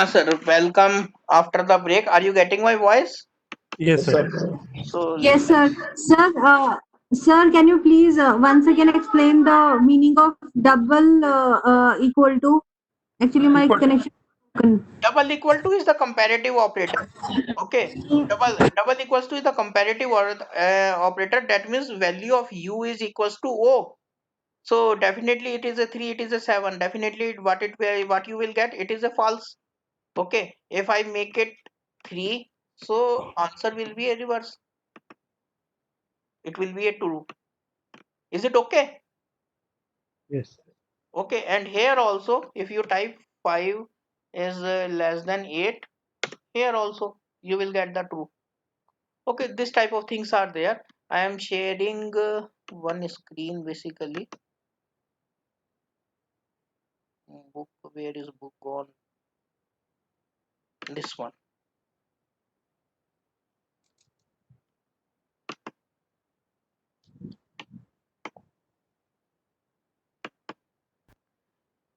Sir, welcome after the break. Are you getting my voice? Yes, Yes, sir. sir. So Yes, sir. Sir, can you please once again explain the meaning of double equal to? Actually, my Equal. connection is broken. double equal to is the comparative operator. Okay, double equals to is the comparative operator. That means value of u is equals to o. So definitely it is a 3, it is a 7. Definitely what you will get, it is a false. Okay, if I make it 3, so answer will be a reverse. It will be a 2. Is it okay? Yes. Okay, and here also if you type 5 is less than 8, here also you will get the true. Okay, this type of things are there. I am sharing one screen basically. Book, where is book gone? This one.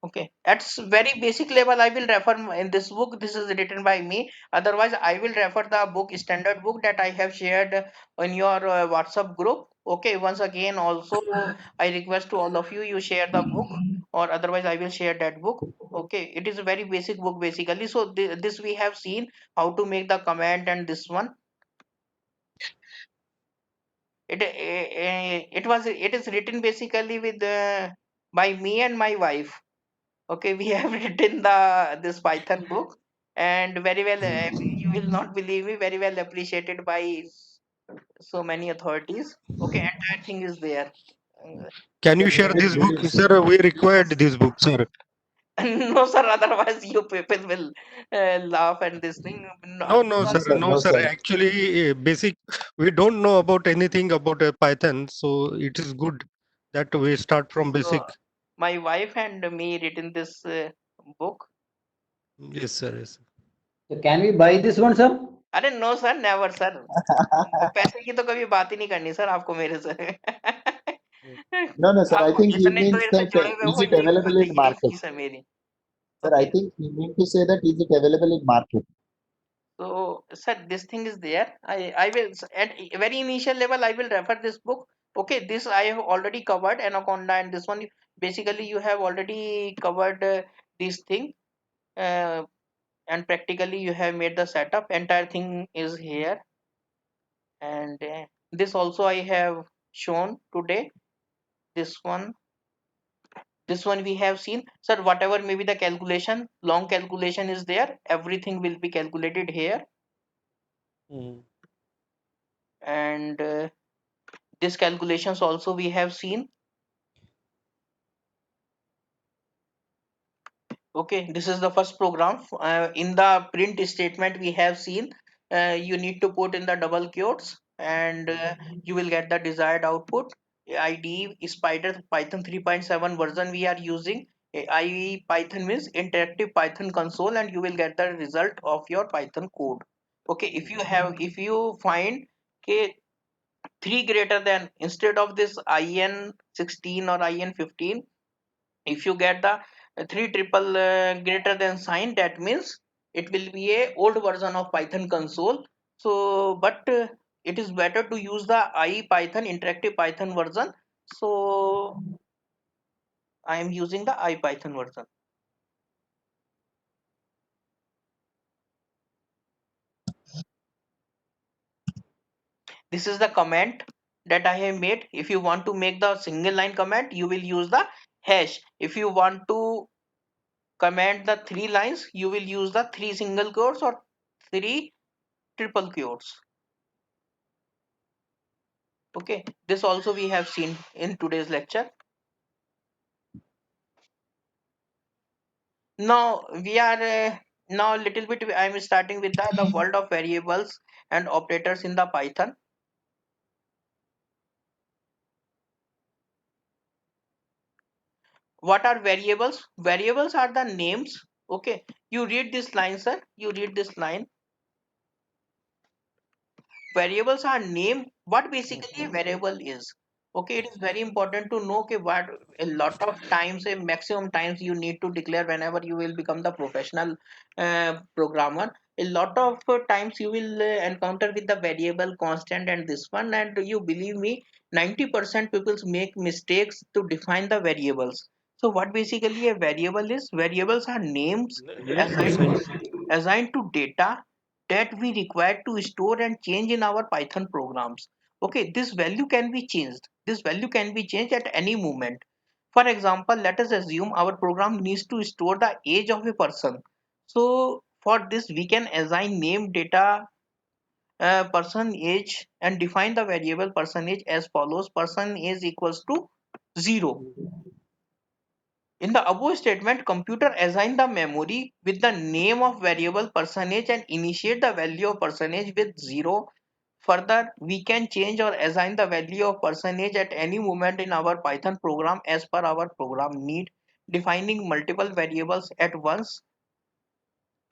Okay, at very basic level I will refer in this book. This is written by me. Otherwise I will refer the book, standard book that I have shared in your WhatsApp group. Okay, once again also I request to all of you, you share the book, or otherwise I will share that book. Okay, it is a very basic book basically. So this we have seen how to make the comment, and this one it is written basically with by me and my wife. Okay, we have written this Python book, and very well, you will not believe me, very well appreciated by so many authorities. Okay, entire thing is there. Can you share Very, this book, very sir? We required this book, sir. No, sir, otherwise you people will laugh and this thing. No, no, No, sir. sir. No, No, sir. sir. Actually, basic. We don't know about anything about Python, so it is good that we start from So, basic. my wife and me written this book. Yes, sir. Yes. So can we buy this one, sir? अरे no sir, never sir, पैसे की तो कभी बात ही नहीं करनी sir आपको मेरे से। No, no, sir. I आप think he जितने means देर से that जुड़े हुए is हो, it यही available in यही market? फीस है मेरी। Sir, I Okay, think he meant to say that is it available in market? so sir, this thing is there. I will at very initial level I will refer this book. Okay, this I have already covered Anaconda, and this one basically you have already covered this thing, uh, and practically you have made the setup. Entire thing is here, and this also I have shown today. This one we have seen, sir. Whatever may be the calculation, long calculation is there, everything will be calculated here. Mm. And this calculations also we have seen. Okay, this is the first program. In the print statement we have seen, you need to put in the double quotes, and you will get the desired output. IDE is Spider Python 3.7 version we are using. IE Python means interactive Python console, and you will get the result of your Python code. Okay, if you find okay, 3 greater than, instead of this IN16 or IN15, if you get the 3 triple greater than sign, that means it will be a old version of Python console. So but it is better to use the IPython interactive Python version. So I am using the IPython version. This is the comment that I have made. If you want to make the single line comment, you will use the hash. If you want to comment the 3 lines, you will use the 3 single quotes or 3 triple quotes. Okay, this also we have seen in today's lecture. Now we are now little bit I am starting with the world of variables and operators in the Python. What are variables? Variables are the names. Okay, you read this line, sir. You read this line. Variables are name. What basically a variable is? Okay, it is very important to know कि what a lot of times, a maximum times you need to declare whenever you will become the professional programmer. A lot of times you will encounter with the variable constant and this one, and you believe me, 90% people make mistakes to define the variables. So what basically a variable is? Variables are names assigned to data that we require to store and change in our Python programs. Okay, this value can be changed. This value can be changed at any moment. For example, let us assume our program needs to store the age of a person. So for this, we can assign name, data, person age, and define the variable person age as follows: person age equals to 0. In the above statement, computer assign the memory with the name of variable percentage and initiate the value of percentage with 0. Further, we can change or assign the value of percentage at any moment in our Python program as per our program need, defining multiple variables at once.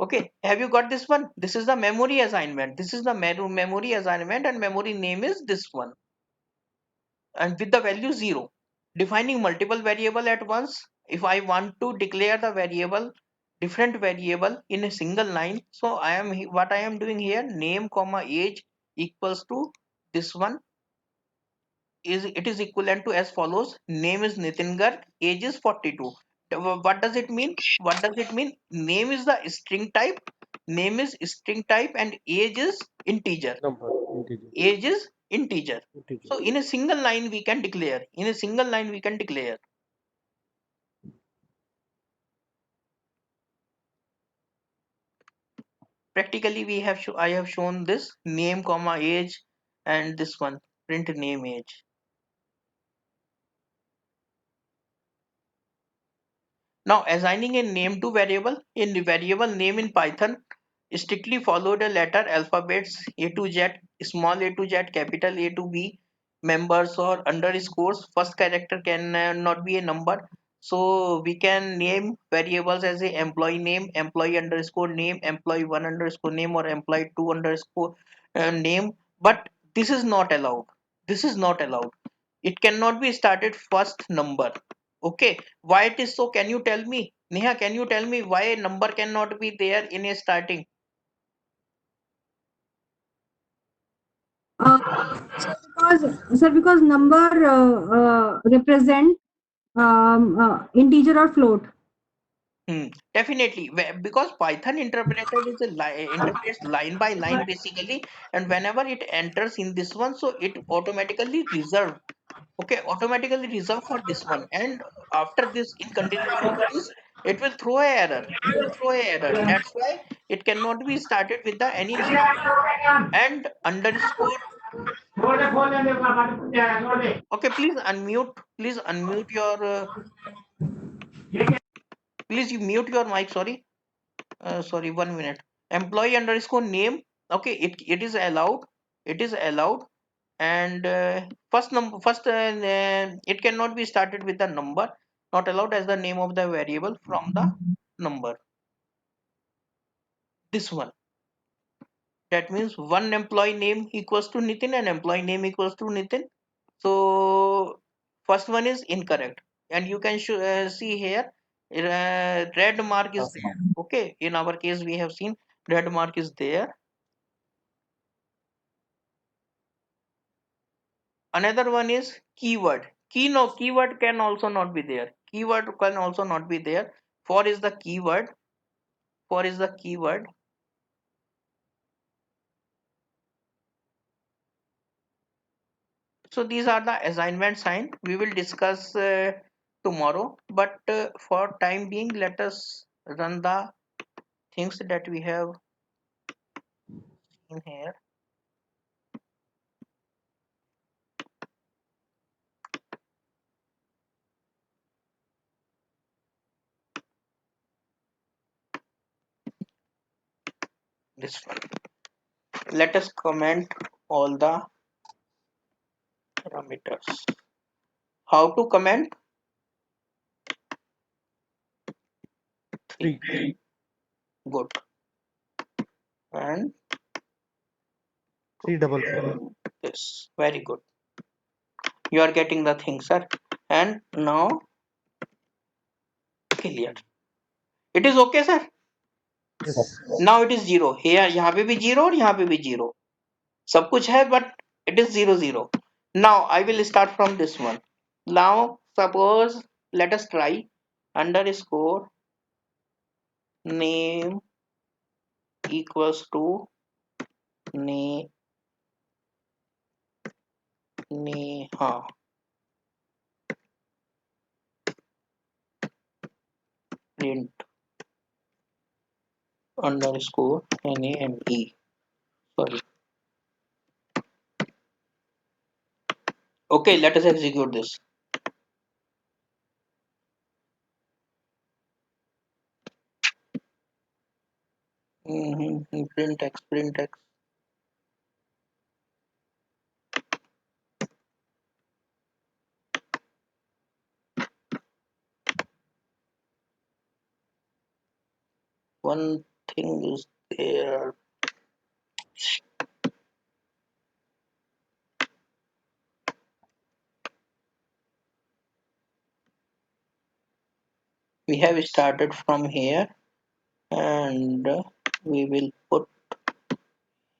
Okay, have you got this one? This is the memory assignment. This is the memory assignment, and memory name is this one, and with the value 0. Defining multiple variable at once. If I want to declare the variable, different variable in a single line, so what I am doing here, name comma age equals to this one, is it is equivalent to as follows: name is Nitin Garg, age is 42. What does it mean? What does it mean? Name is the string type, name is string type, and age is integer. Number, integer, Age is integer. integer. So in a single line we can declare. In a single line we can declare. Practically we have I have shown this name comma age and this one print name age. Now assigning a name to variable, in the variable name in Python strictly follow the letter alphabets A to Z, small a to Z, capital A to B, members or underscores. First character can not be a number. So we can name variables as a employee name, employee underscore name, employee one underscore name, or employee two underscore name. But this is not allowed. This is not allowed. It cannot be started first number. Okay, why it is so? Can you tell me? Neha, can you tell me why a number cannot be there in a starting? Uh, because number represent integer or float. Definitely, because Python interpreter is a interprets line by line basically, and whenever it enters in this one, so it automatically reserve. Okay, automatically reserve for this one, and after this, in continuation to this, it will throw a error. It will throw a error. That's why it cannot be started with the any number and underscore. Okay, please unmute. Please unmute your. Please you mute your mic. Sorry. Sorry. 1 minute. Employee underscore name. Okay, it is allowed. It is allowed. And it cannot be started with the number. Not allowed as the name of the variable from the number. This one. That means one employee name equals to Nitin and employee name equals to Nitin. So first one is incorrect, and you can see here red mark is there. Okay, in our case we have seen red mark is there. Another one is keyword. Keyword can also not be there. Keyword can also not be there. For is the keyword. For is the keyword. So these are the assignment sign. We will discuss tomorrow. But for time being, let us run the things that we have in here. This one. Let us comment all the parameters. How to comment? 3. Good. And 3 double 4. this. Very good. You are getting the thing, sir. And now clear. It is okay, sir. Yes, sir. Now it is 0 here. यहाँ पे भी 0 और यहाँ पे भी 0. सब कुछ है, but it is 0 0. Now I will start from this one. Now suppose let us try underscore name equals to ne neha print underscore name. Sorry. Okay, let us execute this. Print text, print text. One thing is there. We have started from here and we will put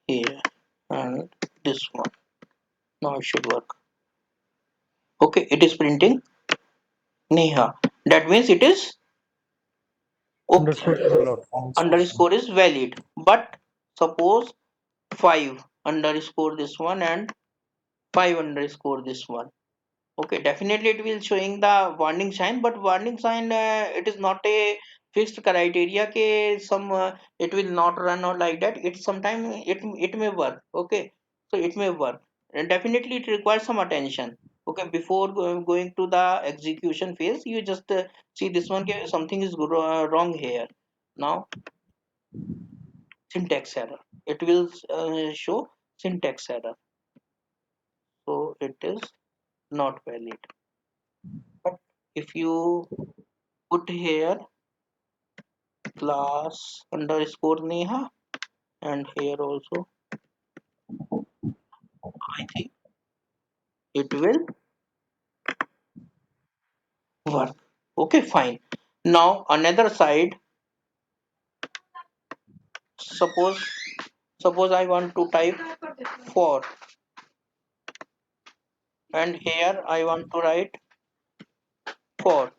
here and this one. Now it should work. Okay, it is printing Neha. That means it is okay. Underscore is allowed. Underscore is valid. But suppose 5 underscore this one and 5 underscore this one. Okay, definitely it will showing the warning sign, but warning sign it is not a fixed criteria ke some it will not run or like that. It sometime it may work. Okay, so it may work, and definitely it requires some attention. Okay, before going to the execution phase, you just see this one ke something is wrong here. Now syntax error. It will show syntax error, so it is not valid. But if you put here class underscore Neha and here also I think it will work. Okay, fine. Now another side, suppose I want to type for and here I want to write for.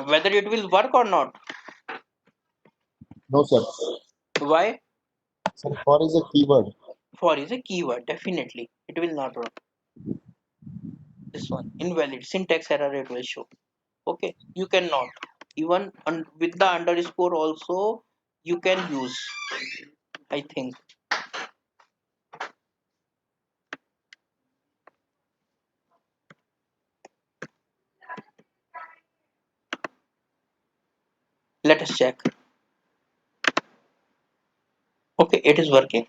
Whether it will work or not. No, sir. Why? Sir, for is a keyword. For is a keyword, definitely it will not work. This one invalid syntax error it will show. Okay, you cannot even with the underscore also you can use, I think. Let us check. Okay, it is working.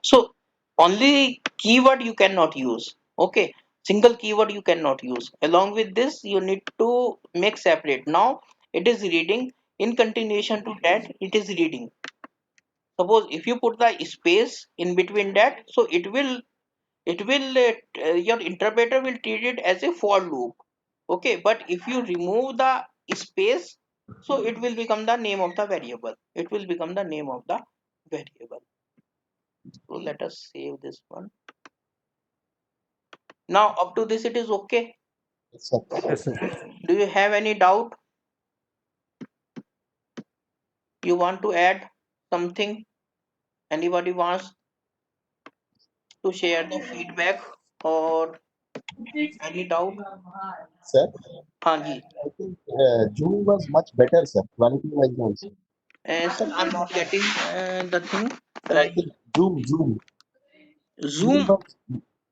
So only keyword you cannot use. Okay, single keyword you cannot use. Along with this you need to make separate. Now it is reading, in continuation to that it is reading. Suppose if you put the space in between that, so your interpreter will treat it as a for loop. Okay, but if you remove the space, so it will become the name of the variable. It will become the name of the variable. So let us save this one. Now up to this it is okay. Yes, sir. Yes, sir. Do you have any doubt? You want to add something? Anybody wants to share the feedback or any doubt? Sir, हाँ जी. I think June was much better, sir. Quality wise also. Sir, I'm not getting the thing. Sir, I think Zoom. Zoom Zoom. was,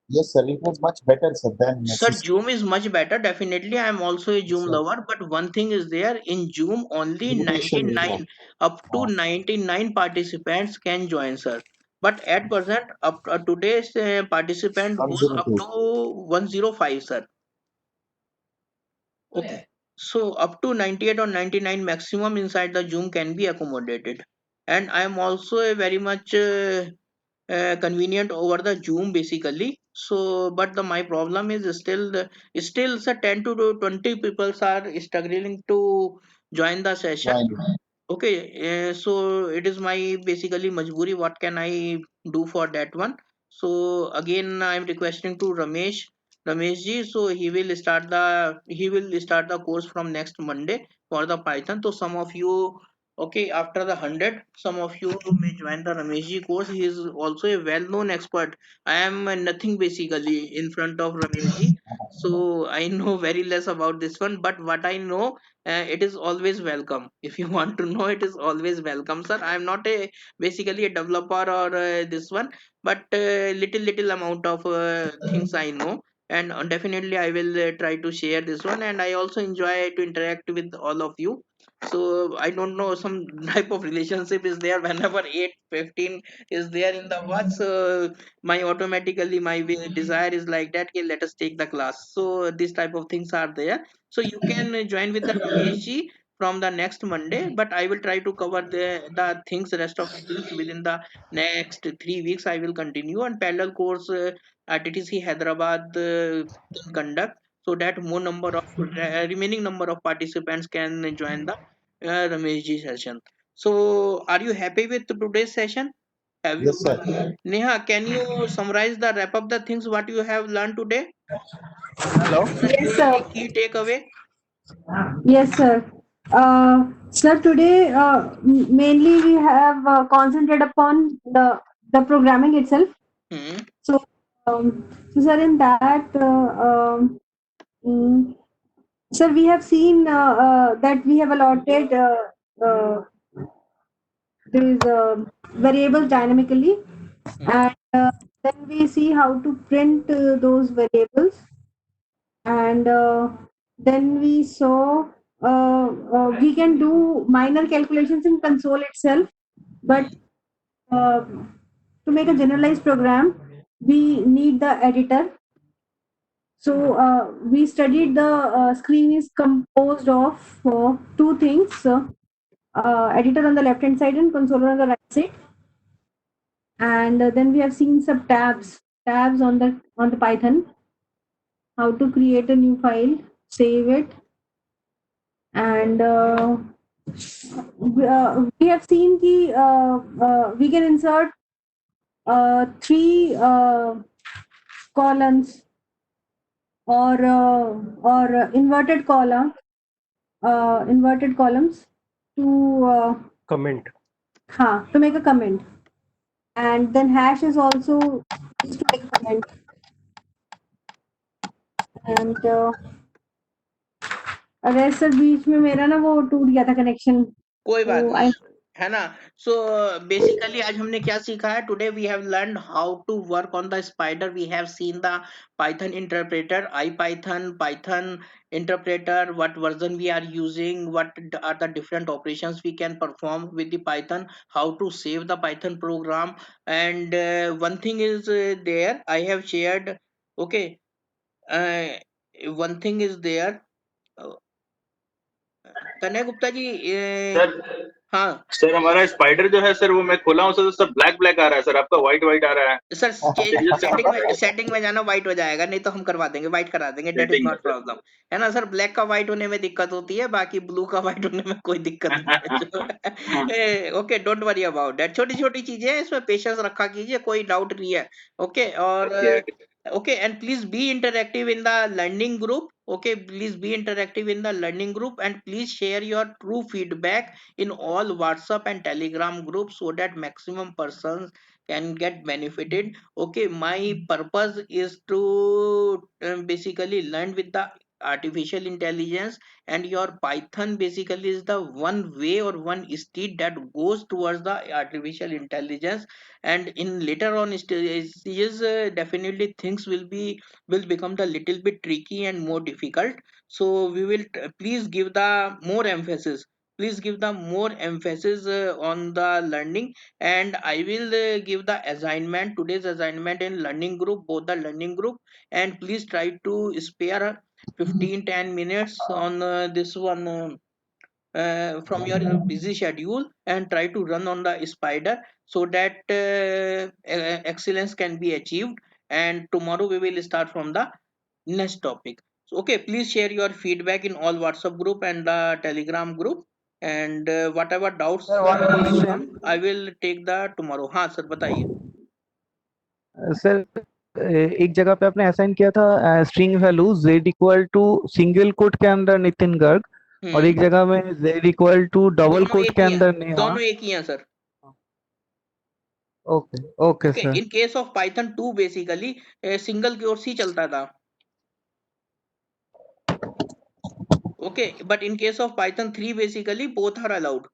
yes, sir. It was much better, sir, than Sir, Cisco. Zoom is much better. Definitely, I'm also a Yes, Zoom sir. lover. But one thing is there in Zoom, only Limitation is 99 up to there. 99 participants can join, sir. But at present, up today's participant goes up 102. to 105, sir. Okay. So up to 98 or 99 maximum inside the Zoom can be accommodated. And I am also a very much convenient over the Zoom basically. So but the my problem is still the 10 to 20 people are struggling to join the session. Join. Okay, so it is my basically majburi. What can I do for that one? So again, I am requesting to Ramesh ji. So he will start the course from next Monday for the Python. So some of you, okay, after the 100, some of you may join the Ramesh ji course. He is also a well-known expert. I am nothing basically in front of Ramesh ji. So I know very less about this one, but what I know, it is always welcome. If you want to know, it is always welcome, sir. I am not a basically a developer or this one, but little amount of things I know, and definitely I will try to share this one. And I also enjoy to interact with all of you. So I don't know, some type of relationship is there whenever 8:15 is there in the watch. So my automatically my desire is like that, okay, let us take the class. So these type of things are there. So you can join with the Ramesh ji from the next Monday, but I will try to cover the things, rest of the things within the next 3 weeks. I will continue and parallel course at TTC Hyderabad can conduct, so that more number of remaining number of participants can join the Ramesh ji session. So are you happy with today's session? Have you Yes, sir. Neha, can you summarize the wrap up the things what you have learned today? Hello. Yes, sir. Key takeaway. Yes, sir. Sir, today mainly we have concentrated upon the programming itself. Hmm. So, sir, in that, mm, sir, we have seen that we have allotted uh, these variables dynamically, Hmm. and then we see how to print those variables, and then we saw we can do minor calculations in console itself, but uh, to make a generalized program, we need the editor. So we studied the screen is composed of two things: editor on the left hand side and controller on the right side. And then we have seen some tabs on the Python, how to create a new file, save it, and we have seen we can insert three columns or inverted columns to Comment. to make a comment, and then hash is also used to make a comment. And अरे sir बीच में मेरा ना वो टूट गया था connection कोई बात तो नहीं, आई है ना? सो बेसिकली आज हमने क्या सीखा है? Today we have learn how to work on the Spyder. We have seen the Python interpreter, IPython, Python interpreter, what version we are using, what are the different operations we can perform with the Python, how to save the Python program. And one thing is there I have shared. Okay, uh, one thing is there. uh, Tanay Gupta ji, sir हाँ sir हमारा spider जो है sir, वो मैं खोला हूँ sir, तो सब ब्लैक ब्लैक आ रहा है सर, आपका व्हाइट व्हाइट आ रहा है। सर, ये जो सेटिंग में जाना, व्हाइट हो जाएगा, नहीं तो हम करवा देंगे, व्हाइट करा देंगे, date is setting not problem. है ना सर? ब्लैक का व्हाइट होने में दिक्कत होती है, बाकी ब्लू का व्हाइट होने में कोई दिक्कत नहीं है। Okay, don't worry about that. छोटी छोटी चीजें हैं, इसमें पेशेंस रखा कीजिए, कोई डाउट नहीं है। ओके, और okay, and please be interactive in the learning group. Okay, please be interactive in the learning group, and please share your true feedback in all WhatsApp and Telegram groups, so that maximum persons can get benefited. Okay, my purpose is to basically learn with the artificial intelligence, and your Python basically is the one way or one state that goes towards the artificial intelligence. And in later on stages, definitely things will become the little bit tricky and more difficult. So we will please give the more emphasis, please give the more emphasis on the learning. And I will give the assignment, today's assignment in learning group, both the learning group. And please try to spare 15-10 minutes on this one from your busy schedule, and try to run on the spider, so that excellence can be achieved. and tomorrow we will start from the next topic. So, okay, please share your feedback in all WhatsApp group and the Telegram group, and whatever doubts Sir, one will question. come, I will take the tomorrow. हाँ sir बताइए. Sir एक जगह पे आपने assign किया था string value z equal to single quote के अंदर नितिन गर्ग और एक जगह में z इक्वल टू डबल दोनों कोट एक के ही हैं, अंदर नेहा. दोनों एक ही हैं sir. Okay okay Okay, sir. in case of Python 2 basically single quotes ही चलता था. Okay, but in case of Python 3 basically both are allowed.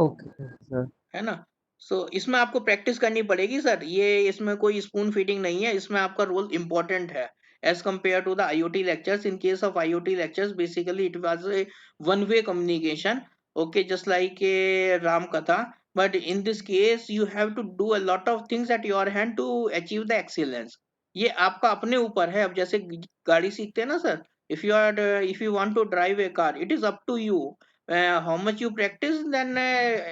Okay sir. है ना. सो इसमें आपको प्रैक्टिस करनी पड़ेगी सर. ये इसमें कोई स्पून फीडिंग नहीं है, इसमें आपका रोल इम्पोर्टेंट है as compare to the IoT lectures. In case of IoT lectures basically it was a one way communication, okay, just like a Ram Katha, but in this case you have to do a lot of things at your hand to achieve the excellence. ये आपका अपने ऊपर है. अब जैसे गाड़ी सीखते हैं ना sir, if you want to drive a car, it is up to you. How much you practice, then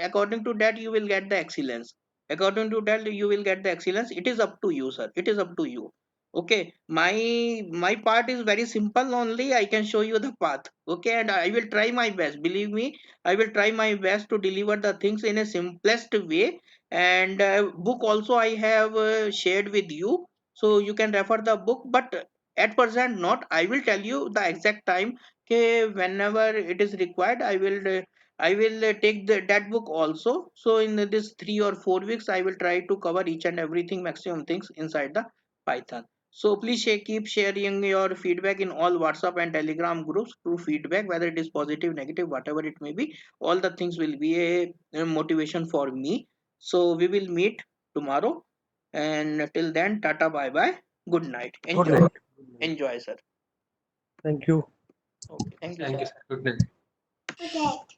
according to that you will get the excellence. According to that you will get the excellence. It is up to you sir, it is up to you. Okay, my part is very simple, only I can show you the path. Okay, and I will try my best, believe me, I will try my best to deliver the things in a simplest way. And book also I have shared with you, so you can refer the book, but at present not. I will tell you the exact time. Okay, whenever it is required I will take that book also. So in this 3 or 4 weeks I will try to cover each and everything, maximum things inside the Python. So please keep sharing your feedback in all WhatsApp and Telegram groups through feedback, whether it is positive, negative, whatever it may be. All the things will be a motivation for me. So we will meet tomorrow, and till then, tata, bye bye, good night, Good enjoy, night. enjoy, sir. Thank you. Okay, thank you, Thank you, sir. sir. Good night. Okay.